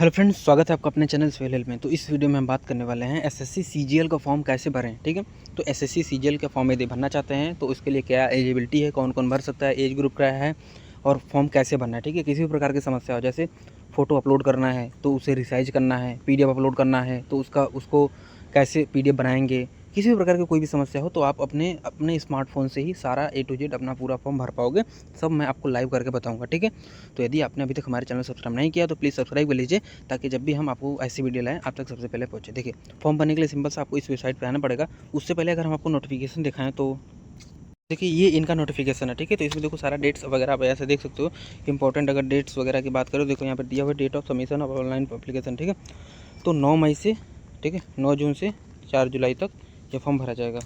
Hello friends, स्वागत है आपका अपने चैनल स्वेल हेल्प में। तो इस वीडियो में हम बात करने वाले हैं एसएससी सीजीएल का फॉर्म कैसे भरें। ठीक है, तो एसएससी सीजीएल का फॉर्म यदि भरना चाहते हैं तो उसके लिए क्या एलिजिबिलिटी है, कौन कौन भर सकता है, एज ग्रुप क्या है और फॉर्म कैसे भरना है। ठीक है, किसी भी प्रकार की समस्या हो, जैसे फ़ोटो अपलोड करना है तो उसे रिसाइज करना है, पीडीएफ अपलोड करना है तो उसको कैसे पीडीएफ बनाएंगे, किसी भी प्रकार की कोई भी समस्या हो तो आप अपने स्मार्टफोन से ही सारा ए टू जेड अपना पूरा फॉर्म भर पाओगे। सब मैं आपको लाइव करके बताऊंगा। ठीक है, तो यदि आपने अभी तक हमारे चैनल सब्सक्राइब नहीं किया तो प्लीज़ सब्सक्राइब कर लीजिए, ताकि जब भी हम आपको ऐसी वीडियो लाएँ आप तक सबसे पहले पहुँचे। देखिए, फॉर्म भरने के लिए सिंपल सा आपको इस वेबसाइट पर आना पड़ेगा। उससे पहले अगर हम आपको नोटिफिकेशन दिखाएँ तो देखिए ये इनका नोटिफिकेशन है। ठीक है, तो इसमें देखो सारा डेट्स वगैरह आप ऐसे देख सकते हो। इंपॉर्टेंट अगर डेट्स वगैरह की बात करो, देखो यहाँ पर दिया हुआ date of submission of online application. ठीक है, तो 9 मई से, ठीक है, 9 जून से 4 जुलाई तक ये फॉर्म भरा जाएगा।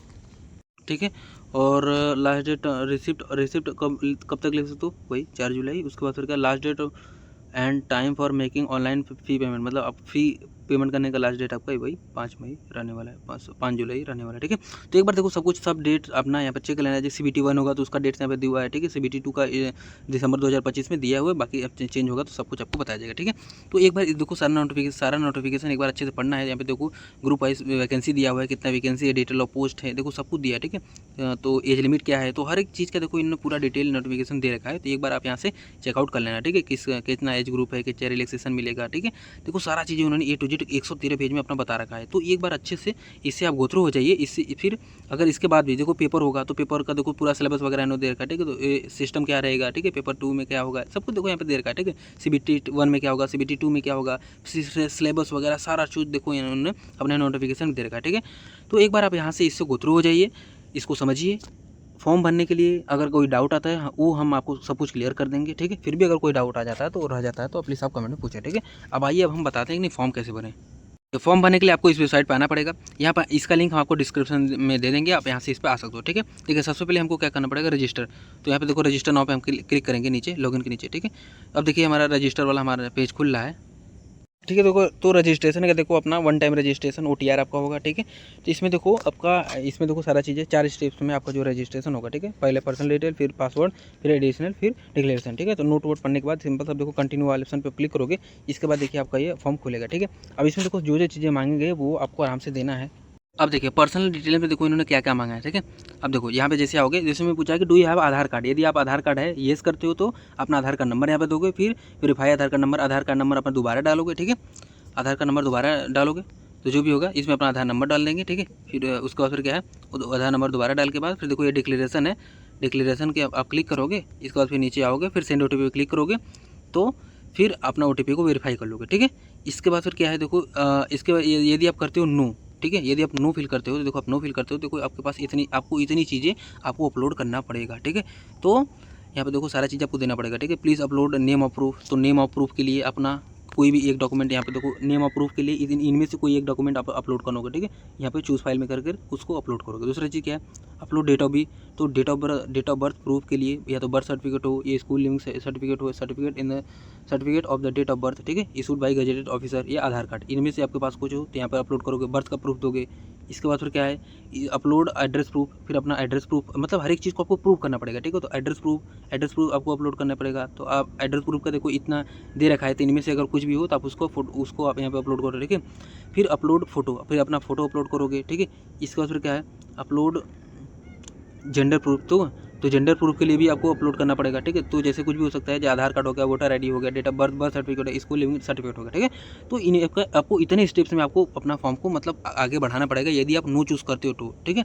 ठीक है, और लास्ट डेट रिसिप्ट कब तक ले सकते हो, वही 4 जुलाई। उसके बाद फिर क्या last date and time for making online fee payment, मतलब आप फ़ी पेमेंट करने का लास्ट डेट आपका वही 5 मई रहने वाला है, 5 जुलाई रहने वाला है। ठीक है, तो एक बार देखो सब डेट अपना यहाँ पर चेक कर लेना। जैसे CBT 1 होगा तो उसका डेट यहाँ पे दिया हुआ है। ठीक है, CBT 2 का दिसंबर 2025 में दिया हुआ है, बाकी अब चेंज होगा तो सब कुछ आपको बताया जाएगा। ठीक है, तो एक बार देखो सारा नोटिफिकेशन एक बार अच्छे से पढ़ना है। यहाँ पे देखो ग्रुप वाइज वैकेंसी दिया हुआ है, कितना वैकेंसी है, डिटेल ऑफ पोस्ट है, देखो सब कुछ दिया है। ठीक है, तो एज लिमिट क्या है, तो हर एक चीज़ का देखो इन्होंने पूरा डिटेल नोटिफिकेशन दे रखा है। तो एक बार आप यहाँ से चेकआउट कर लेना। ठीक है, कितना एज ग्रुप है, कितना रिलैक्सेशन मिलेगा। ठीक है, देखो सारा चीज़ें उन्होंने ए टू जेड 113 पेज में अपना बता रखा है। तो एक बार अच्छे से इससे आप गो थ्रू हो जाइए। इससे फिर अगर इसके बाद भी देखो पेपर होगा तो पेपर का देखो पूरा सिलेबस वगैरह इन्होंने दे रखा है। ठीक है, तो सिस्टम क्या रहेगा, ठीक है, पेपर 2 में क्या होगा, सब कुछ देखो यहाँ पे दे रखा है। ठीक है, CBT 1 में क्या होगा, CBT 2 में क्या होगा, सिलेबस वगैरह सारा चीज़ देखो इन्होंने अपने नोटिफिकेशन दे रखा है। ठीक है, तो एक बार आप यहाँ से इससे गो थ्रू हो जाइए, इसको समझिए। फॉर्म भरने के लिए अगर कोई डाउट आता है वो हम आपको सब कुछ क्लियर कर देंगे। ठीक है, फिर भी अगर कोई डाउट आ जाता है तो रह जाता है तो प्लीज़ आप कमेंट में पूछें। ठीक है, अब आइए अब हम बताते हैं कि नहीं फॉर्म कैसे भरें। तो फॉर्म भरने के लिए आपको इस वेबसाइट पर आना पड़ेगा। यहाँ पर इसका लिंक हम आपको डिस्क्रिप्शन में दे देंगे, आप यहाँ से इस पर आ सकते हो। ठीक है, ठीक है, सबसे पहले हमको क्या करना पड़ेगा, रजिस्टर। तो यहाँ पे देखो रजिस्टर नाउ पे हम क्लिक करेंगे नीचे लॉगिन के नीचे। ठीक है, अब देखिए हमारा रजिस्टर वाला हमारा पेज खुल रहा है। ठीक है, देखो तो रजिस्ट्रेशन का देखो अपना 1 टाइम रजिस्ट्रेशन OTR आपका होगा। ठीक है, तो इसमें देखो आपका इसमें देखो सारा चीज़ें 4 स्टेप्स में आपका जो रजिस्ट्रेशन होगा। ठीक है, पहले पर्सनल डिटेल, फिर पासवर्ड, फिर एडिशनल, फिर डिक्लेरेशन। ठीक है, तो नोट वोट पढ़ने के बाद सिंपल सब देखो कंटिन्यू वाले ऑप्शन पर क्लिक करोगे। इसके बाद देखिए आपका ये फॉर्म खुलेगा। ठीक है, अब इसमें देखो जो चीज़ें मांगी गई वो आपको आराम से देना है। अब देखिए पर्सनल डिटेल में देखो इन्होंने क्या क्या मांगा है। ठीक है, अब देखो यहाँ पे जैसे आओगे, जैसे मैं पूछा है कि do you have Aadhaar card, यदि आप आधार कार्ड है येस करते हो तो अपना आधार कार्ड नंबर यहाँ पे दोगे, फिर वेरीफाई आधार कार्ड नंबर अपना दोबारा डालोगे। ठीक है, आधार कार्ड नंबर दोबारा डालोगे तो जो भी होगा इसमें अपना आधार नंबर डाल देंगे। ठीक है, फिर उसके बाद फिर क्या है, आधार नंबर दोबारा डाल के बाद फिर देखो ये डिक्लेरेशन है, डिक्लेरेशन के आप क्लिक करोगे। इसके बाद फिर नीचे आओगे, फिर सेंड OTP पे क्लिक करोगे तो फिर अपना OTP को वेरीफाई कर लोगे। ठीक है, इसके बाद फिर क्या है देखो इसके बाद यदि आप करते हो नो, ठीक है, यदि आप नो फिल करते हो तो देखो आप नो फिल करते हो तो देखो आपके पास आपको इतनी चीज़ें आपको अपलोड करना पड़ेगा। ठीक है, तो यहाँ पे देखो सारा चीज़ आपको देना पड़ेगा। ठीक है, please upload name of proof, तो नेम ऑफ प्रूफ के लिए अपना कोई भी एक डॉक्यूमेंट यहाँ पे देखो नेम ऑफ प्रूफ के लिए इनमें से कोई एक डॉक्यूमेंट आप अपलोड करोगे। ठीक है, यहाँ पे चूज फाइल में करके उसको अपलोड करोगे। दूसरा चीज़ क्या है, अपलोड डेट ऑफ बी, तो डेट ऑफ बर्थ प्रूफ के लिए या तो बर्थ सर्टिफिकेट हो, ये स्कूल लिविंग सर्टिफिकेट हो, certificate of the date of birth. ठीक है, इशूड बाई गजेटेड ऑफिसर, या आधार कार्ड, इनमें से आपके पास कुछ हो तो यहाँ पर अपलोड करोगे, बर्थ का प्रूफ दोगे। इसके बाद फिर क्या है, अपलोड एड्रेस प्रूफ, फिर अपना एड्रेस प्रूफ, मतलब हर एक चीज़ को आपको प्रूफ करना पड़ेगा। ठीक है, तो एड्रेस प्रूफ आपको अपलोड करना पड़ेगा। तो आप एड्रेस प्रूफ का देखो इतना दे रखा है, तो इनमें से अगर कुछ भी हो तो आप उसको आप यहाँ पे अपलोड करो। ठीक है, फिर अपलोड फोटो, फिर अपना फोटो अपलोड करोगे। ठीक है, इसके बाद फिर क्या है, अपलोड जेंडर प्रूफ, तो जेंडर प्रूफ के लिए भी आपको अपलोड करना पड़ेगा। ठीक है, तो जैसे कुछ भी हो सकता है, जैसे आधार कार्ड हो गया, वोटर ID हो गया, डेट ऑफ बर्थ सर्टिफिकेट है, स्कूल लिविंग सर्टिफिकेट हो गया। ठीक है, तो इन आपको इतने स्टेप्स में आपको अपना फॉर्म को मतलब आगे बढ़ाना पड़ेगा यदि आप नो चूज़ करते हो तो। ठीक है,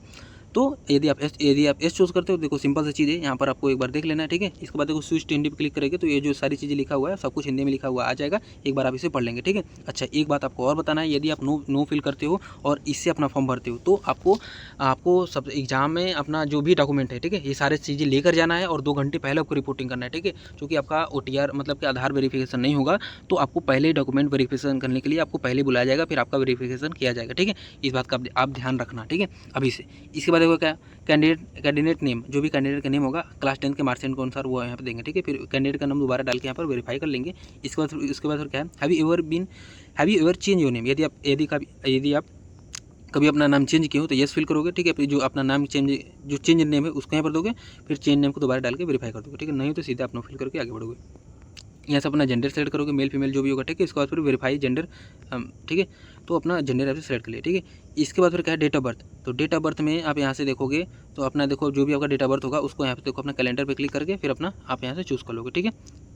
तो यदि आप एस चूज़ करते हो, देखो सिंपल सी चीज़ है, यहाँ पर आपको एक बार देख लेना है। ठीक है, इसके बाद देखो स्विच टू हिंदी पे क्लिक करेंगे तो ये जो सारी चीज़ें लिखा हुआ है सब कुछ हिंदी में लिखा हुआ आ जाएगा, एक बार आप इसे पढ़ लेंगे। ठीक है, अच्छा एक बात आपको और बताना है, यदि आप नो फिल करते हो और इससे अपना फॉर्म भरते हो तो आपको सब एग्जाम में अपना जो भी डॉक्यूमेंट है, ठीक है, ये सारी चीज़ें लेकर जाना है और 2 घंटे पहले आपको रिपोर्टिंग करना है। ठीक है, क्योंकि आपका OTR मतलब कि आधार वेरिफिकेशन नहीं होगा तो आपको पहले डॉक्यूमेंट वेरिफिकेशन करने के लिए आपको पहले बुलाया जाएगा, फिर आपका वेरिफिकेशन किया जाएगा। ठीक है, इस बात का आप ध्यान रखना। ठीक है, अभी से इसके बाद देखो क्या कैंडिडेट नेम, जो भी कैंडिडेट का नेम होगा क्लास 10 के मार्क्स के अनुसार वो यहाँ पे देंगे। ठीक है, फिर कैंडिडेट का नाम दोबारा डाल के यहाँ पर वेरीफाई कर लेंगे। इसके बाद फिर क्या है, have you ever change your name, यदि आप कभी अपना नाम चेंज किए हो तो येस फिल करोगे। ठीक है, फिर जो अपना नाम जो चेंज नेम है उसको यहाँ पर दोगे, फिर चेंज नेम को दोबारा डाल के वेरीफाई कर दोगे। ठीक है, नहीं तो सीधा अपना फिल करके आगे बढ़ोगे। यहाँ से अपना जेंडर सेलेक्ट करोगे, मेल फीमेल जो भी होगा, ठीक है। इसके बाद फिर वेरीफाई जेंडर, ठीक है। तो अपना जेंडर यहाँ से सेलेक्ट कर लिया, ठीक है। इसके बाद फिर क्या है, डेट ऑफ बर्थ। तो डेट ऑफ बर्थ में आप यहाँ से देखोगे तो अपना देखो जो भी आपका डेट ऑफ बर्थ होगा उसको यहाँ पे देखो अपना कैलेंडर पे क्लिक करके फिर अपना आप यहाँ से चूज़ कर लोगे, ठीक है।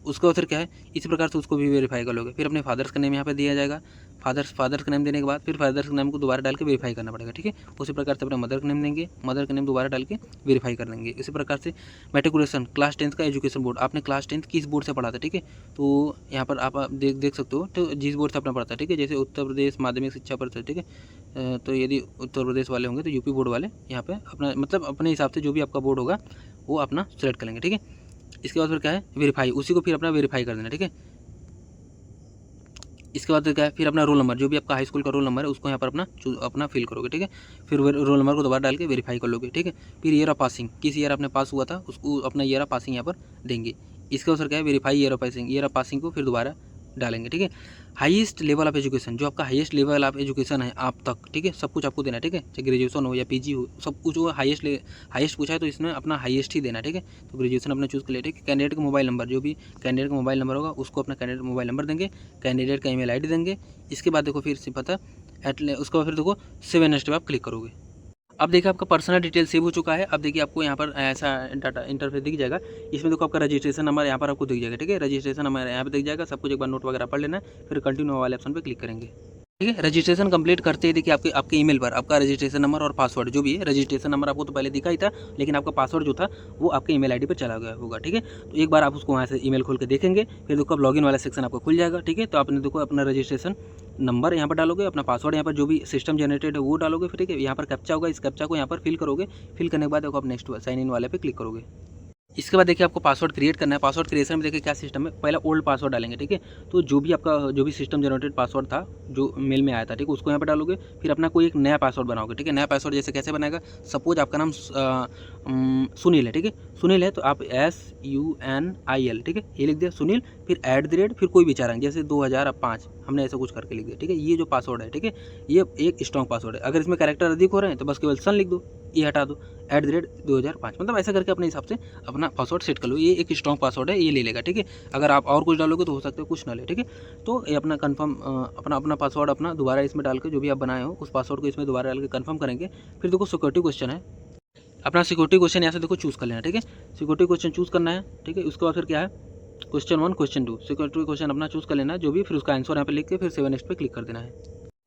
उसके बाद फिर क्या है, इसी प्रकार से उसको भी वेरीफाई कर लोगे। फिर अपने फादर्स का नेम यहाँ पे दिया जाएगा। फादर्स का नेम देने के बाद फिर फादर्स के नेम को दोबारा डाल के वेरीफाई करना पड़ेगा, ठीक है। उसी प्रकार से अपना मदर का नेम देंगे, मदर का नेम दोबारा डाल के वेरीफाई कर लेंगे। इसी प्रकार से मैट्रिकुलेशन, क्लास 10th का एजुकेशन बोर्ड, आपने क्लास 10th किस बोर्ड से पढ़ा था, ठीक है। तो यहाँ पर आप देख सकते हो, तो जिस बोर्ड से अपना पढ़ा था, ठीक है। जैसे उत्तर प्रदेश माध्यमिक शिक्षा परिषद, ठीक है। तो यदि उत्तर प्रदेश वाले होंगे तो यूपी बोर्ड वाले यहाँ पे अपना मतलब अपने हिसाब से जो भी आपका बोर्ड होगा वो अपना सेलेक्ट करेंगे, ठीक है। इसके बाद फिर क्या है, वेरीफाई, उसी को फिर अपना वेरीफाई कर देना, ठीक है। इसके बाद क्या है, फिर अपना रोल नंबर, जो भी आपका हाई स्कूल का रोल नंबर है उसको यहाँ पर अपना फिल करोगे, ठीक है। फिर रोल नंबर को दोबारा डाल के वेरीफाई कर लोगे, ठीक है। फिर ईयर ऑफ पासिंग, किस ईयर आपने पास हुआ था उसको अपना ईयर ऑफ पासिंग यहाँ पर देंगे। इसके बाद क्या है, वेरीफाई ईयर ऑफ पासिंग को फिर दोबारा डालेंगे, ठीक है। हाईएस्ट लेवल ऑफ एजुकेशन, जो आपका हाईएस्ट लेवल ऑफ एजुकेशन है आप तक, ठीक है, सब कुछ आपको देना है, ठीक है। चाहे ग्रेजुएशन हो या पीजी हो, सब कुछ वो हाईएस्ट पूछा है तो इसमें अपना हाईएस्ट ही देना है, ठीक है। तो ग्रेजुएशन अपना चूज़ कर लिया, ठीक है। कैंडिडेट का मोबाइल नंबर, जो भी कैंडिडेट का मोबाइल नंबर होगा उसको अपना कैंडिडेट मोबाइल नंबर देंगे, कैंडिडेट का ईमेल आईडी देंगे। इसके बाद देखो फिर सिंपल था उसके बाद फिर देखो सेव नेक्स्ट पे आप क्लिक करोगे। अब देखिए आपका पर्सनल डिटेल सेव हो चुका है। अब देखिए आपको यहाँ पर ऐसा डाटा इंटरफेस दिख जाएगा। इसमें देखो आपका रजिस्ट्रेशन नंबर यहाँ पर आपको दिख जाएगा, ठीक है। रजिस्ट्रेशन नंबर यहाँ पे दिख जाएगा। सब कुछ एक बार नोट वगैरह पढ़ लेना है, फिर कंटिन्यू वाले ऑप्शन पे क्लिक करेंगे, ठीक है। रजिस्ट्रेशन कंप्लीट करते ही देखिए आपके ईमेल पर आपका रजिस्ट्रेशन नंबर और पासवर्ड जो भी है, रजिस्ट्रेशन नंबर आपको तो पहले दिखा ही था, लेकिन आपका पासवर्ड जो था वो आपके ईमेल आईडी पर चला गया होगा, ठीक है। तो एक बार आप उसको वहाँ से ईमेल खोल के देखेंगे, फिर देखो आप लॉगिन वाला सेक्शन आपको खुल जाएगा, ठीक है। तो आपने देखो अपना रजिस्ट्रेशन नंबर यहाँ पर डालोगे, अपना पासवर्ड यहाँ पर जो भी सिस्टम जनरेटेड है वो डालोगे, फिर ठीक है। यहाँ पर कैप्चा होगा, इस कैप्चा को यहाँ पर फिल करोगे। फिल करने के बाद देखो आप नेक्स्ट साइन इन वाले पे क्लिक करोगे। इसके बाद देखिए आपको पासवर्ड क्रिएट करना है। पासवर्ड क्रिएशन में देखिए क्या सिस्टम है, पहला ओल्ड पासवर्ड डालेंगे, ठीक है। तो जो भी सिस्टम जनरेटेड पासवर्ड था जो मेल में आया था, ठीक है, उसको यहाँ पर डालोगे। फिर अपना कोई एक नया पासवर्ड बनाओगे, ठीक है। नया पासवर्ड जैसे कैसे बनाएगा, सपोज आपका नाम सुनील है, ठीक है। सुनील है तो आप SUNIL, ठीक है, ये लिख दिया सुनील। फिर @ फिर कोई भी चार अंक, जैसे 2005 हमने ऐसा कुछ करके लिख दिया, ठीक है। ये जो पासवर्ड है, ठीक है, ये एक स्ट्रॉन्ग पासवर्ड है। अगर इसमें कैरेक्टर अधिक हो रहे हैं तो बस केवल सन लिख दो, ये हटा दो, @ 2005, मतलब ऐसा करके अपने हिसाब से अपना पासवर्ड सेट कर लो। ये एक स्ट्रॉन्ग पासवर्ड है, ये ले लेगा, ठीक है। अगर आप और कुछ डालोगे तो हो सकता है कुछ ना ले, ठीक है। तो ये अपना कन्फर्म अपना पासवर्ड अपना दोबारा इसमें डाल के जो भी आप बनाए हो उस पासवर्ड को इसमें दोबारा डाल के कन्फर्म करेंगे। फिर देखो सिक्योरिटी क्वेश्चन है, अपना सिक्योरिटी क्वेश्चन यहाँ से देखो चूज़ कर लेना, ठीक है। सिक्योरिटी क्वेश्चन चूज़ करना है, ठीक है। उसके बाद फिर क्या है, क्वेश्चन 1 क्वेश्चन 2 सिक्योरिटी क्वेश्चन अपना चूज़ कर लेना है जो भी, फिर उसका आंसर यहाँ पे लिख के फिर सेव नेक्स्ट पे क्लिक कर देना है।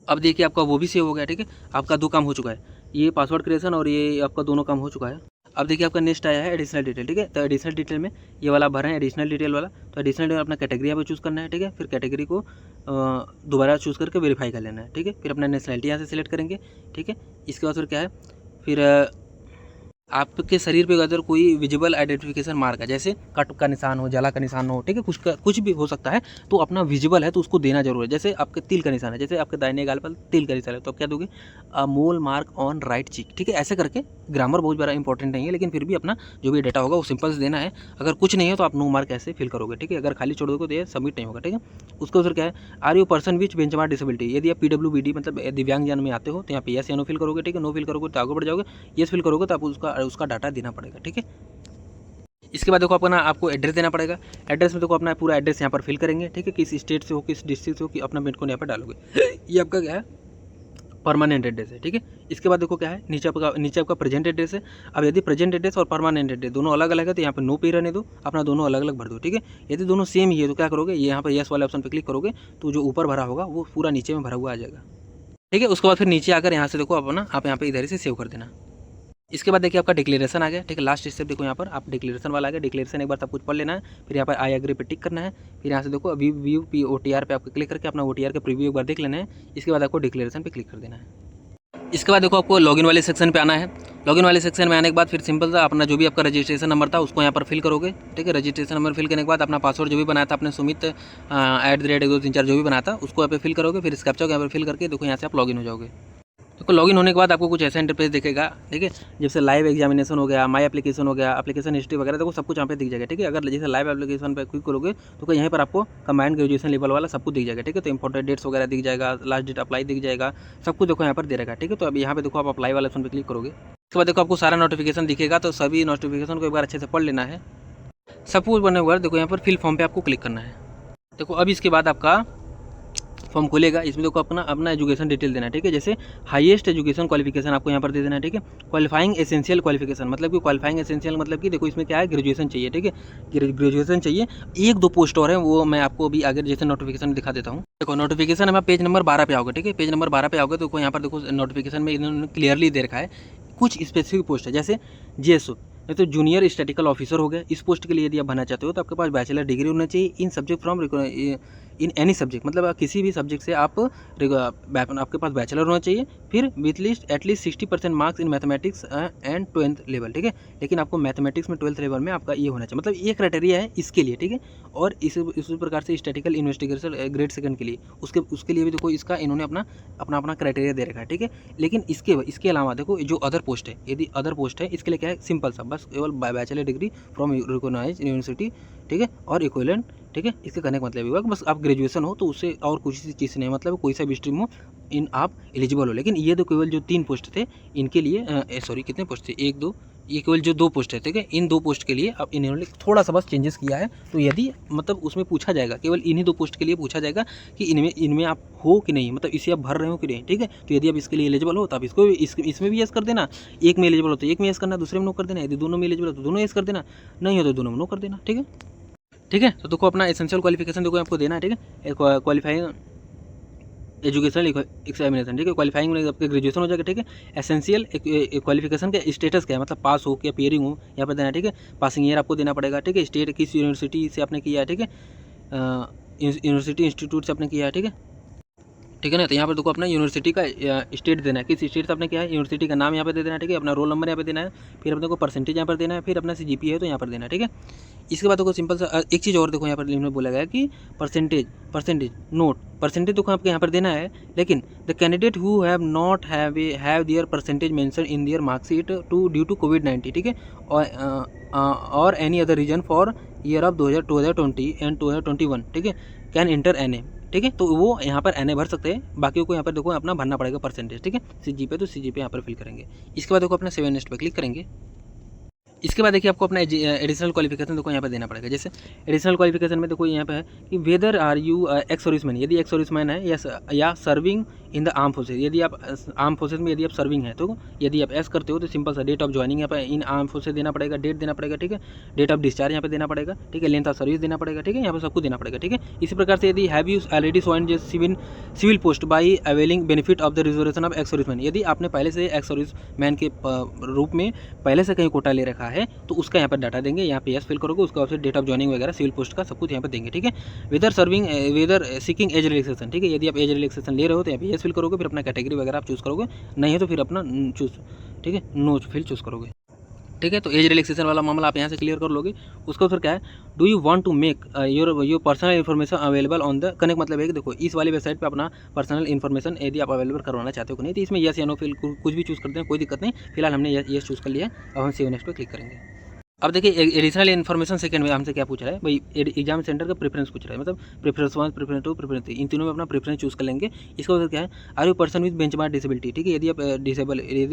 अब देखिए आपका वो भी सेव हो गया, ठीक है। आपका 2 काम हो चुका है, ये पासवर्ड क्रिएशन और ये आपका दोनों काम हो चुका है। अब देखिए आपका नेक्स्ट आया है एडिशनल डिटेल, ठीक है। तो एडिशनल डिटेल में ये वाला भर है एडिशनल डिटेल वाला। तो एडिशनल डिटेल अपना कैटेगरी यहाँ पे चूज़ करना है, ठीक है। फिर कैटेगरी को दोबारा चूज़ करके वेरीफाई कर लेना है, ठीक है। फिर अपना नेशनलिटी यहाँ से सिलेक्ट करेंगे, ठीक है। इसके बाद फिर क्या है, फिर आपके शरीर पे अगर कोई विजिबल आइडेंटिफिकेशन मार्क है, जैसे कट का निशान हो, जला का निशान हो, ठीक है, कुछ भी हो सकता है, तो अपना विजिबल है तो उसको देना जरूर है। जैसे आपके तिल का निशान है, जैसे आपके दाहिने गाल पर तिल का निशान है तो आप क्या दोगे, मोल मार्क ऑन राइट चीक, ठीक है। ऐसे करके ग्रामर बहुत बड़ा इंपॉर्टेंट नहीं है, लेकिन फिर भी अपना जो भी डेटा होगा वो सिंपल से देना है। अगर कुछ नहीं है तो आप नो मार्क ऐसे फिल करोगे, ठीक है। अगर खाली छोड़ दोगे तो ये सबमिट नहीं होगा, ठीक है। उसके फिर क्या है, are you person with benchmark disability, यदि आप PWBD मतलब दिव्यांगजन में आते हो तो यहाँ पे यस या नो फिल करोगे, ठीक है। नो फिल करोगे तो आगे बढ़ जाओगे, यस फिल करोगे तो आप उसका डाटा देना पड़ेगा, ठीक है। इसके बाद देखो आपको एड्रेस देना पड़ेगा। एड्रेस में देखो अपना पूरा एड्रेस यहाँ पर फिल करेंगे, ठीक है। किस स्टेट से हो, किस डिस्ट्रिक्ट से हो, कि अपना पिन कोड यहाँ पर डालोगे। ये आपका क्या है, परमानेंट एड्रेस है, ठीक है। इसके बाद देखो क्या है, नीचे आपका प्रेजेंट एड्रेस है। अब यदि प्रेजेंट एड्रेस और परमानेंट एड्रेस दोनों अलग अलग है तो यहाँ पे नो पे रहने दो, अपना दोनों अलग अलग भर दो, ठीक है। यदि दोनों सेम ही है तो क्या करोगे, यहाँ पर यस वाले ऑप्शन पे क्लिक करोगे तो जो ऊपर भरा होगा वो पूरा नीचे में भरा हुआ आ जाएगा, ठीक है। उसके बाद फिर नीचे आकर यहाँ से देखो आप यहाँ पे इधर से सेव कर देना। इसके बाद देखिए आपका डिक्लेरेशन आ गया, ठीक है। लास्ट स्टेप देखो यहाँ पर आप डिक्लेरेशन वाला आ गया। डिक्लेरेशन एक बार सब कुछ पढ़ लेना है, फिर यहाँ पर आई एग्री पे टिक करना है। फिर यहाँ से देखो व्यू OTR पे आपको क्लिक करके अपना OTR का प्रीव्यू एक बार देख लेना है। इसके बाद आपको डिक्लेरेशन पे क्लिक कर देना है। इसके बाद देखो आपको लॉगिन वाले सेक्शन पे आना है। लॉगिन वाले सेक्शन में आने के बाद फिर सिंपल सा अपना जो भी आपका रजिस्ट्रेशन नंबर था उसको यहाँ पर फिल करोगे, ठीक है। रजिस्ट्रेशन नंबर फिल करने के बाद अपना पासवर्ड जो भी बनाया था आपने सुमित @1234 जो भी बनाया था उसको यहाँ पे फिल करोगे। फिर इस कैप्चा को यहाँ पर फिल करके देखो यहाँ से आप लॉगिन हो जाओगे। तो लॉगिन होने के बाद आपको कुछ ऐसा इंटरफेस दिखेगा, ठीक है। जैसे लाइव एग्जामिनेशन हो गया, माई एप्लीकेशन हो गया, एप्लीकेशन हिस्ट्री वगैरह देखो सब कुछ यहाँ पे दिख जाएगा, ठीक है। अगर जैसे लाइव एप्लीकेशन पे क्लिक करोगे तो यहीं पर आपको कंबाइंड ग्रेजुएशन लेवल वाला सब कुछ दिख जाएगा, ठीक है। तो इंपॉर्टेंट डेट्स वगैरह दिख जाएगा, लास्ट डेट अप्लाई दिख जाएगा, सब कुछ देखो यहाँ पर दे रहेगा, ठीक है। तो अभी यहाँ पे देखो आप अप्लाई वाले ऑप्शन पर क्लिक करोगे, उसके बाद देखो आपको सारा नोटिफिकेशन दिखेगा। तो सभी नोटिफिकेशन को एक बार अच्छे से पढ़ लेना है। सब कुछ बनने के बाद देखो यहाँ पर फिल फॉर्म पे आपको क्लिक करना है। देखो अब इसके बाद आपका फॉर्म खुलेगा। इसमें देखो अपना अपना एजुकेशन डिटेल देना है, ठीक है। जैसे हाईएस्ट एजुकेशन क्वालिफिकेशन आपको यहाँ पर दे देना है, ठीक है। क्वालिफाइंग एसेंशियल क्वालिफिकेशन मतलब कि क्वालिफाइंग एसेंशियल मतलब कि देखो इसमें क्या है, ग्रेजुएशन चाहिए, ठीक है। ग्रेजुएशन चाहिए। एक दो पोस्ट और है, वो मैं आपको अभी आगे जैसे नोटिफिकेशन दिखा देता हूँ। देखो नोटिफिकेशन है, पेज नंबर 12 पे आओगे, ठीक है। पेज नंबर 12 पे आओगे तो यहाँ पर देखो नोटिफिकेशन में इन्होंने क्लियरली दे रखा है कुछ स्पेसिफिक पोस्ट है, जैसे जीएसओ तो जूनियर स्टैटिकल ऑफिसर हो गया। इस पोस्ट के लिए यदि आप भरना चाहते हो तो आपके पास बैचलर डिग्री होना चाहिए in subject from in any subject, मतलब किसी भी सब्जेक्ट से आप आपके पास बैचलर होना चाहिए, फिर with list at least 60% marks in mathematics and 12th level, ठीक है। लेकिन आपको मैथमेटिक्स में 12th लेवल में आपका ये होना चाहिए, मतलब ये क्राइटेरिया है इसके लिए, ठीक है। और इसी प्रकार से स्टैटिकल इन्वेस्टिगेशन ग्रेड सेकंड के लिए उसके लिए भी देखो इसका इन्होंने अपना क्राइटेरिया दे रखा है, ठीक है। लेकिन इसके अलावा देखो जो अदर पोस्ट है, यदि अदर पोस्ट है इसके लिए क्या है, सिंपल सा बस केवल bachelor degree from recognized university, ठीक है, और इक्विवेलेंट, ठीक है। इसके कहने का मतलब हुआ कि बस आप ग्रेजुएशन हो तो उससे और कुछ चीज़ नहीं, मतलब कोई सा भी स्ट्रीम हो इन आप एलिजिबल हो। लेकिन ये तो केवल जो 3 पोस्ट थे इनके लिए सॉरी कितने पोस्ट थे, 1 2, ये केवल जो 2 पोस्ट है, ठीक है। इन 2 पोस्ट के लिए अब इन्होंने थोड़ा सा बस चेंजेस किया है। तो यदि मतलब उसमें पूछा जाएगा, केवल इन्हीं 2 पोस्ट के लिए पूछा जाएगा कि इनमें आप हो कि नहीं, मतलब इसे आप भर रहे हो कि नहीं, ठीक है। तो यदि आप इसके लिए एलिजिबल हो तो आप इसमें भी यस कर देना। एक में एलिजिबल हो तो एक में यस करना, दूसरे में नो कर देना। यदि दोनों में एलिजिबल हो तो दोनों यस कर देना, नहीं हो तो दोनों में नो कर देना, ठीक है। ठीक है, तो देखो अपना एसेंशियल क्वालिफिकेशन देखो आपको देना है, ठीक है। क्वालिफाइंग एजुकेशनल एग्जामिनेशन, ठीक है। क्वालिफाइंग में आपके ग्रेजुएशन हो जाएगा, ठीक है। एसेंशियल क्वालिफिकेशन का स्टेटस क्या है, मतलब पास हो या पेयरिंग हो, यहाँ पर देना है, ठीक है। पासिंग ईयर आपको देना पड़ेगा, ठीक है। स्टेट किस यूनिवर्सिटी से आपने किया है, ठीक है। यूनिवर्सिटी इंस्टीट्यूट से आपने किया है, ठीक है, ठीक है ना। तो यहाँ पर देखो अपना यूनिवर्सिटी का स्टेट देना है, किस स्टेट से आपने क्या है, यूनिवर्सिटी का नाम यहाँ पे दे देना है, ठीक है। अपना रोल नंबर यहाँ पे देना है, फिर अपने को परसेंटेज यहाँ पर देना है, फिर अपना CGPA है तो यहाँ पर देना है, ठीक है। इसके बाद देखो सिंपल सा एक चीज़ और देखो यहाँ पर इन्होंने बोला गया कि परसेंटेज नोट परसेंटेज देखो आपको यहाँ पर देना है। लेकिन the candidate who have not have their percentage mention in their marksheet due to COVID-19, ठीक है, और any other reason for year of 2020 and 2021, ठीक है, कैन इंटर NA, ठीक है। तो वो यहाँ पर NA भर सकते हैं, बाकियों को यहाँ पर देखो अपना भरना पड़ेगा परसेंटेज, ठीक है। CGPA तो CGPA यहाँ पर फिल करेंगे। इसके बाद देखो अपना 7 नेक्स्ट पे क्लिक करेंगे। इसके बाद देखिए आपको अपना एडिशनल क्वालिफिकेशन देखो यहाँ पर देना पड़ेगा। जैसे एडिशनल क्वालिफिकेशन में देखो यहाँ पे है कि whether are you ex serviceman, यदि एक्स सर्विसमैन है या serving in the arm forces, यदि आप आर्म फोर्सेज में यदि आप सर्विंग है तो यदि आप एस करते हो तो सिंपल सा डेट ऑफ ज्वाइनिंग यहाँ पर इन आर्म फोर्सेज देना पड़ेगा, डेट देना पड़ेगा, ठीक है। डेट ऑफ डिस्चार्ज यहाँ पे देना पड़ेगा, ठीक है। लेंथ ऑफ सर्विस देना पड़ेगा, ठीक है। यहाँ पर सब कुछ देना पड़ेगा, ठीक है। इसी प्रकार से यदि have you already join civil post by availing benefit of the reservation of ex serviceman, यदि आपने पहले से एक्स सर्विसमैन के रूप में पहले से कहीं कोटा ले रखा है तो उसका यहाँ पर डाटा देंगे, यहाँ पे यस फिल करोगे, उसका बाद डेट ऑफ ज्वाइनिंग वगैरह सिविल पोस्ट का सब कुछ यहाँ पर देंगे, ठीक है। वेदर सीकिंग एज रिलैक्सेशन, ठीक है। यदि आप एज रिलैक्सेशन ले रहे हो तो यहाँ पे यस फिल करोगे, फिर अपना कैटेगरी वगैरह आप चूज़ करोगे, नहीं है तो फिर अपना चूज़, ठीक है, नो फिल चूज़ करोगे, ठीक है। तो एज रिलैक्सेशन वाला मामला आप यहाँ से क्लियर कर लोगे। उसका फिर क्या है, do you want to make your personal information available on the connect, मतलब है कि देखो इस वाली वेबसाइट पे अपना पर्सनल इन्फॉर्मेशन यदि आप अवेलेबल करवाना चाहते हो कि नहीं, तो इसमें यस या नो फिल कुछ भी चूज़ करते हैं, कोई दिक्कत नहीं। फिलहाल हमने यस चूज़ कर लिया। अब हम सेव नेक्स्ट पे क्लिक करेंगे। अब देखिए एडिशनल इन्फॉर्मेशन सेकंड में हमसे क्या पूछ रहा है भाई, एग्जाम सेंटर का प्रेफरेंस पूछ रहा है, मतलब प्रेफरेंस 1, प्रेफरेंस 2, प्रेफरेंस 3, इन तीनों में अपना प्रेफरेंस चूज़ कर लेंगे। इसका मतलब क्या है, are you person with benchmark disability, ठीक है। यदि आप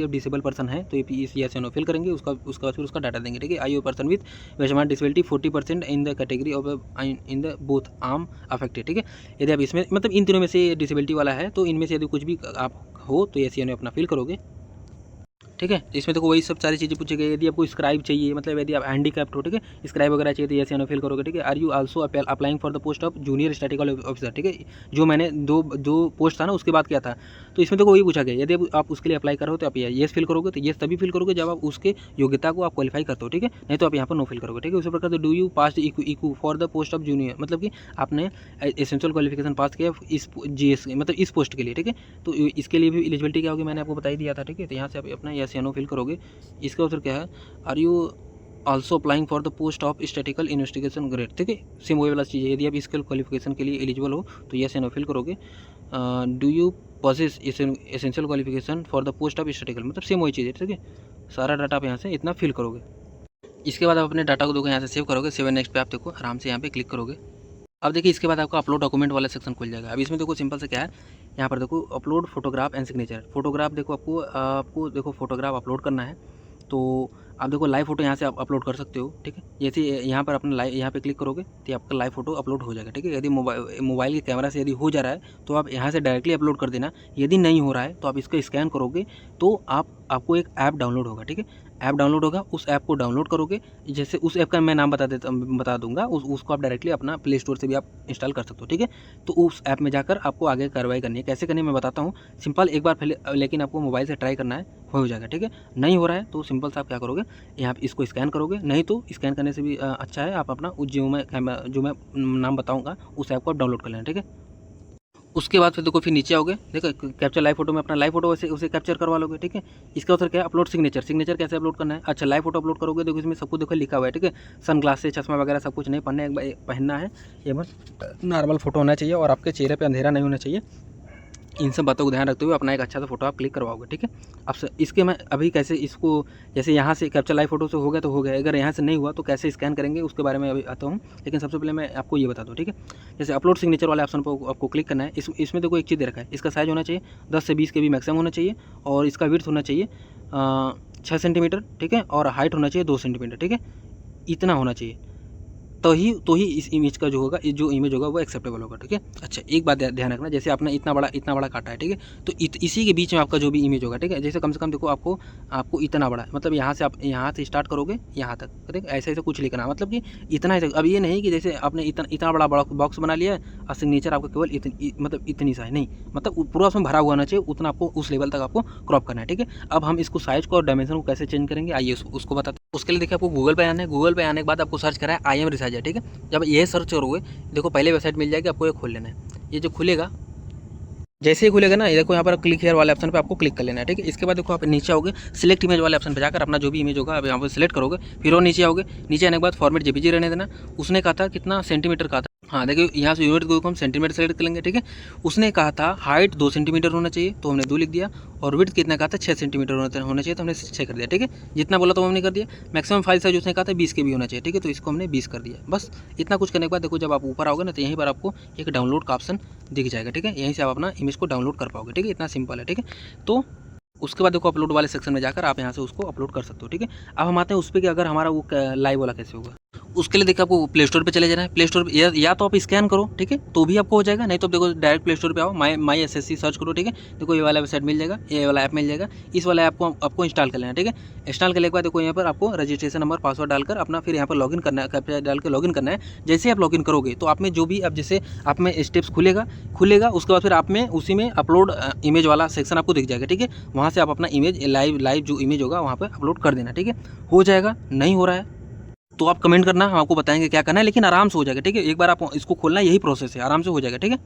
डिसेबल पर्सन है तो ये यस या नो फिल करेंगे, उसका फिर उसका डाटा देंगे, ठीक है। Are you person with benchmark disability 40% in the category of in the both arm affected, ठीक है। यदि आप इसमें मतलब इन तीनों में से डिसेबिलिटी वाला है तो इनमें से यदि कुछ भी आप हो तो यस या नो अपना फिल करोगे, ठीक है। इसमें देखो वही सब सारी चीज़ें पूछी गई। यदि आपको स्क्राइब चाहिए, मतलब यदि आप हैंडीकैप्ट हो, ठीक है, स्क्राइब वगैरह चाहिए तो यस या नो फिल करोगे, ठीक है। Are you also applying for the post of junior statical officer, ठीक है। जो मैंने दो पोस्ट था ना उसके बाद क्या था, तो इसमें देखो वही पूछा गया। यदि आप उसके लिए अप्लाई करो तो आप येस फिल करोगे, तो येस तभी फिल करोगे जब आप उसके योग्यता को आप क्वालिफाई करते हो, ठीक है। नहीं तो आप यहाँ पर नो फिल करोगे, ठीक है। उसी प्रकार से do you pass EQ for the post of junior, मतलब कि आपने एसेंशियल क्वालिफिकेशन पास किया इस GS मतलब इस पोस्ट के लिए, ठीक है। तो इसके लिए भी एलिजिबिलिटी क्या होगी मैंने आपको बता ही दिया था, ठीक है। तो यहाँ से आप अपना यस या नो फिल करोगे। इसका उत्तर क्या है, are you also applying for the post of statical investigation grade, ठीक है। सेम वही वाला चीज़ है। यदि आप इसके क्वालिफिकेशन के लिए एलिजिबल हो तो यस या नो फिल करोगे। Do you possesses essential qualification for the post of statistical, मतलब सेम वही चीज़ है, ठीक है। सारा डाटा आप यहाँ से इतना फिल करोगे। इसके बाद आप अपने डाटा को देखो यहाँ से सेव करोगे। 7 नेक्स्ट पे आप देखो आराम से यहाँ पे क्लिक करोगे। अब देखिए इसके बाद आपका अपलोड डॉक्यूमेंट वाला सेक्शन खुल जाएगा। अब इसमें देखो सिंपल से क्या है, यहाँ पर देखो upload photograph and signature. Photograph देखो आपको देखो फोटोग्राफ अपलोड करना है। तो आप देखो लाइव फोटो यहाँ से आप अपलोड कर सकते हो, ठीक है। जैसे यहाँ पर अपना लाइव यहाँ पे क्लिक करोगे तो आपका लाइव फोटो अपलोड हो जाएगा, ठीक है। यदि मोबाइल के कैमरा से यदि हो जा रहा है तो आप यहाँ से डायरेक्टली अपलोड कर देना। यदि नहीं हो रहा है तो आप इसको स्कैन करोगे तो आपको एक ऐप डाउनलोड होगा, ठीक है। ऐप डाउनलोड होगा, उस ऐप को डाउनलोड करोगे। जैसे उस ऐप का मैं नाम बता दूंगा, उसको आप डायरेक्टली अपना प्ले स्टोर से भी आप इंस्टॉल कर सकते हो, ठीक है। तो उस ऐप में जाकर आपको आगे कार्रवाई करनी है। कैसे करनी है मैं बताता हूँ। सिंपल एक बार पहले लेकिन आपको मोबाइल से ट्राई करना है, हो जाएगा, ठीक है। नहीं हो रहा है तो सिंपल सा आप क्या करोगे, यहाँ पे इसको स्कैन करोगे। नहीं तो स्कैन करने से भी अच्छा है, आप अपना जो मैं नाम बताऊँगा उस ऐप को आप डाउनलोड कर लेना, ठीक है। उसके बाद फिर देखो फिर नीचे आओगे, देखो कैप्चर लाइव फोटो में अपना लाइव फोटो वैसे उसे कैप्चर करवा लोगे, ठीक है। इसका उत्तर क्या है, अपलोड सिग्नेचर कैसे अपलोड करना है। अच्छा लाइव फोटो अपलोड करोगे, देखो इसमें सब कुछ देखो लिखा हुआ है, ठीक है। सन ग्लासेस, चश्मा वगैरह सब कुछ नहीं पहनना है, ये बस नॉर्मल फोटो होना चाहिए और आपके चेहरे पर अंधेरा नहीं होना चाहिए। इन सब बातों को ध्यान रखते हुए अपना एक अच्छा सा फोटो आप क्लिक करवाओगे, ठीक है। अब इसके मैं अभी कैसे इसको, जैसे यहाँ से कैप्चर लाइव फोटो से हो गया तो हो गया, अगर यहाँ से नहीं हुआ तो कैसे स्कैन करेंगे उसके बारे में अभी आता हूँ। लेकिन सबसे पहले मैं आपको ये बता दूँ, ठीक है। जैसे अपलोड सिग्नेचर वाले ऑप्शन पर आपको क्लिक करना है। इसमें देखो एक चीज़ दे रखा है, इसका साइज़ होना चाहिए 10 से 20 KB मैक्सिमम होना चाहिए और इसका विड्थ होना चाहिए 6 सेंटीमीटर, ठीक है। और हाइट होना चाहिए 2 सेंटीमीटर, ठीक है। इतना होना चाहिए तो ही इस इमेज का जो होगा, जो इमेज होगा वो एक्सेप्टेबल होगा, ठीक है। अच्छा एक बात ध्यान रखना, जैसे आपने इतना बड़ा काटा है, ठीक है। तो इसी के बीच में आपका जो भी इमेज होगा, ठीक है। जैसे कम से कम देखो आपको इतना बड़ा, मतलब यहाँ से आप यहाँ से स्टार्ट करोगे यहाँ तक, ठीक है। ऐसे कुछ लिखना, मतलब कि इतना ही। अब ये नहीं कि जैसे आपने इतना बड़ा बॉक्स बना लिया है और सिग्नेचर आपको केवल मतलब इतनी सा है, नहीं, मतलब पूरा उसमें भरा हुआ होना चाहिए। उतना आपको उस लेवल तक आपको क्रॉप करना है, ठीक है। अब हम इसको साइज को और डायमेंशन को कैसे चेंज करेंगे, आइए उसको बताते हैं। उसके लिए देखिए आपको गूगल पे आना है। गूगल पे आने के बाद आपको सर्च करा है IM रिसाइजर, ठीक है। जब ये सर्च करोगे देखो पहले वेबसाइट मिल जाएगी, आपको ये खोल लेना है। ये जो खुलेगा, जैसे ही खुलेगा ना, ये देखो यहाँ पर क्लिक हेयर वाले ऑप्शन पे आपको क्लिक कर लेना है, ठीक है। इसके बाद देखो आप नीचे आओगे, सिलेक्ट इमेज वाले ऑप्शन पे जाकर अपना जो भी इमेज होगा अब यहाँ पर सिलेक्ट करोगे। फिर और नीचे आओगे, नीचे आने के बाद फॉर्मेट JPG रहने देना। उसने कहा था कितना सेंटीमीटर का था, हाँ देखिए यहाँ से यूनिट को हम सेंटीमीटर सेलेक्ट कर लेंगे, ठीक है। उसने कहा था हाइट 2 सेंटीमीटर होना चाहिए तो हमने 2 लिख दिया, और विड्थ कितना कहा था 6 सेंटीमीटर होना चाहिए तो हमने 6 कर दिया, ठीक है। जितना बोला तो हमने कर दिया। मैक्सिमम फाइल साइज उसने कहा था 20 KB होना चाहिए, ठीक है। तो इसको हमने 20 कर दिया। बस इतना कुछ करने के बाद देखो जब आप ऊपर आओगे ना तो यहीं पर आपको एक डाउनलोड का ऑप्शन दिख जाएगा, ठीक है। यहीं से आप अपना इमेज को डाउनलोड कर पाओगे, ठीक है। इतना सिंपल है, ठीक है। तो उसके बाद देखो अपलोड वाले सेक्शन में जाकर आप यहाँ से उसको अपलोड कर सकते हो, ठीक है। अब हम आते हैं उस पर कि अगर हमारा वो लाइव वाला कैसे होगा। उसके लिए देखिए आपको प्ले स्टोर पे चले जाना है। प्ले स्टोर या तो आप स्कैन करो, ठीक है, तो भी आपको हो जाएगा। नहीं तो देखो डायरेक्ट प्ले स्टोर पे आओ, माई SSC सर्च करो, ठीक है। देखो ये वाला वेबसाइट मिल जाएगा, ये वाला ऐप मिल जाएगा। इस वाला ऐप को आपको इंस्टॉल कर लेना, ठीक है। इंस्टॉल करने के बाद देखो यहाँ पर आपको रजिस्ट्रेशन नंबर पासवर्ड डालकर अपना फिर यहाँ पर लॉगिन करना है, कैप्चा डाल के लॉगिन करना है। जैसे आप लॉगिन करोगे तो आप में जो भी अब जैसे आप में स्टेप्स खुलेगा उसके बाद फिर आप में उसी में अपलोड इमेज वाला सेक्शन आपको दिख जाएगा, ठीक है। वहाँ से आप अपना इमेज लाइव जो इमेज होगा वहाँ पर अपलोड कर देना, ठीक है। हो जाएगा। नहीं हो रहा है तो आप कमेंट करना, हम आपको बताएंगे क्या करना है, लेकिन आराम से हो जाएगा, ठीक है। एक बार आप इसको खोलना, यही प्रोसेस है, आराम से हो जाएगा, ठीक है।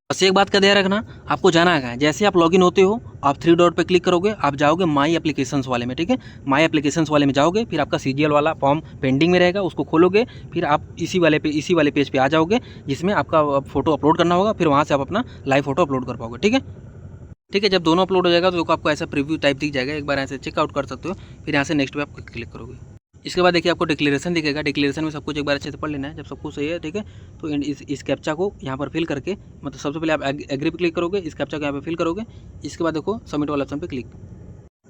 बस एक बात का ध्यान रखना, आपको जाना है जैसे आप लॉगिन होते हो आप 3 डॉट पे क्लिक करोगे, आप जाओगे माई एप्लीकेशंस वाले में, ठीक है। माई एप्लीकेशंस वाले में जाओगे, फिर आपका CGL वाला फॉर्म पेंडिंग में रहेगा, उसको खोलोगे। फिर आप इसी वाले पेज पे आ जाओगे जिसमें आपका फोटो अपलोड करना होगा। फिर वहाँ से आप अपना लाइव फोटो अपलोड कर पाओगे, ठीक है। ठीक है, जब दोनों अपलोड हो जाएगा तो आपको ऐसा प्रीव्यू टाइप दिख जाएगा। एक बार ऐसे चेकआउट कर सकते हो। फिर यहाँ से नेक्स्ट पे आप क्लिक करोगे। इसके बाद देखिए आपको डिक्लेरेशन दिखेगा। डिक्लेरेशन में सब कुछ एक बार अच्छे से पढ़ लेना है। जब सब कुछ सही है, ठीक है, तो इस कैप्चा को यहाँ पर फिल करके, मतलब सबसे पहले आप एग्री पे क्लिक करोगे, इस कैप्चा को यहाँ पे फिल करोगे। इसके बाद देखो सबमिट वाला ऑप्शन पे क्लिक।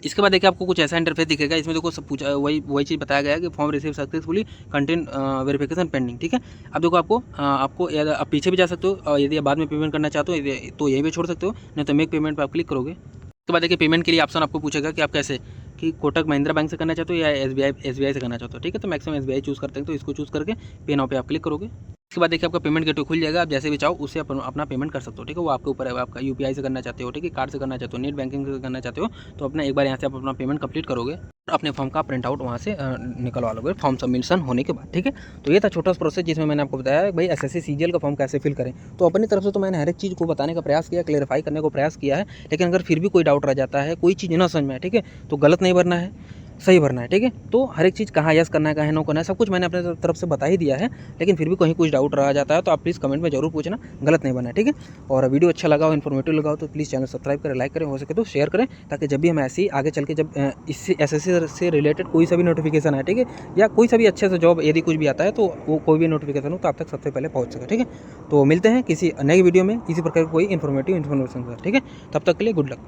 इसके बाद देखिए आपको कुछ ऐसा इंटरफेस दिखेगा। इसमें देखो सब पूछा वही चीज़ बताया गया है कि form receive successfully, content verification pending, ठीक है। अब देखो आपको आप पीछे भी जा सकते हो, यदि आप बाद में पेमेंट करना चाहते हो तो यही भी छोड़ सकते हो, नहीं तो मेक पेमेंट पर आप क्लिक करोगे। उसके बाद देखिए पेमेंट के लिए ऑप्शन आपको पूछेगा कि आप कैसे, कि कोटक महिंद्रा बैंक से करना चाहते हो या SBI से करना चाहते हो, ठीक है। तो मैक्सिमम SBI चूज़ करते हैं, तो इसको चूज़ करके पे नाउ पे आप क्लिक करोगे। इसके बाद देखिए आपका पेमेंट गेटवे खुल जाएगा। आप जैसे भी चाहो उससे अपना पेमेंट कर सकते हो, ठीक है। वो आपके ऊपर है, आपका UPI से करना चाहते हो, ठीक है, कार्ड से करना चाहते हो, नेट बैंकिंग से करना चाहते हो, तो अपना एक बार यहाँ से आप अपना पेमेंट कंप्लीट करोगे और अपने फॉर्म का प्रिंट आउट वहाँ से निकलवा लोगे फॉर्म सबमिशन होने के बाद, ठीक है। तो ये था छोटा सा प्रोसेस जिसमें मैंने आपको बताया भाई SSC CGL का फॉर्म कैसे फिल करें। तो अपनी तरफ से तो मैंने हर एक चीज़ को बताने का प्रयास किया, क्लेरिफाई करने को प्रयास किया है। लेकिन अगर फिर भी कोई डाउट रह जाता है, कोई चीज़ ना समझ में आए, ठीक है, तो गलत नहीं भरना है, सही भरना है, ठीक है। तो हर एक चीज़ कहाँ यस करना है, कहाँ नो करना है, सब कुछ मैंने अपने तरफ से बता ही दिया है। लेकिन फिर भी कहीं कुछ डाउट रह जाता है तो आप प्लीज़ कमेंट में जरूर पूछना, गलत नहीं बनना, ठीक है। और वीडियो अच्छा लगा हो, इन्फॉर्मेटिव लगा हो तो प्लीज़ चैनल सब्सक्राइब करें, लाइक करें, हो सके तो शेयर करें, ताकि जब भी हम ऐसे ही आगे चल के जब इससे SSC से रिलेटेड कोई सा भी नोटिफिकेशन है, ठीक है, या कोई सा भी अच्छे से जॉब यदि कुछ भी आता है तो वो कोई भी नोटिफिकेशन हो तो आप तक सबसे पहले पहुँच सके, ठीक है। तो मिलते हैं किसी नए वीडियो में इसी प्रकार कोई इन्फॉर्मेटिव इन्फॉर्मेशन, ठीक है। तब तक के लिए गुड लक।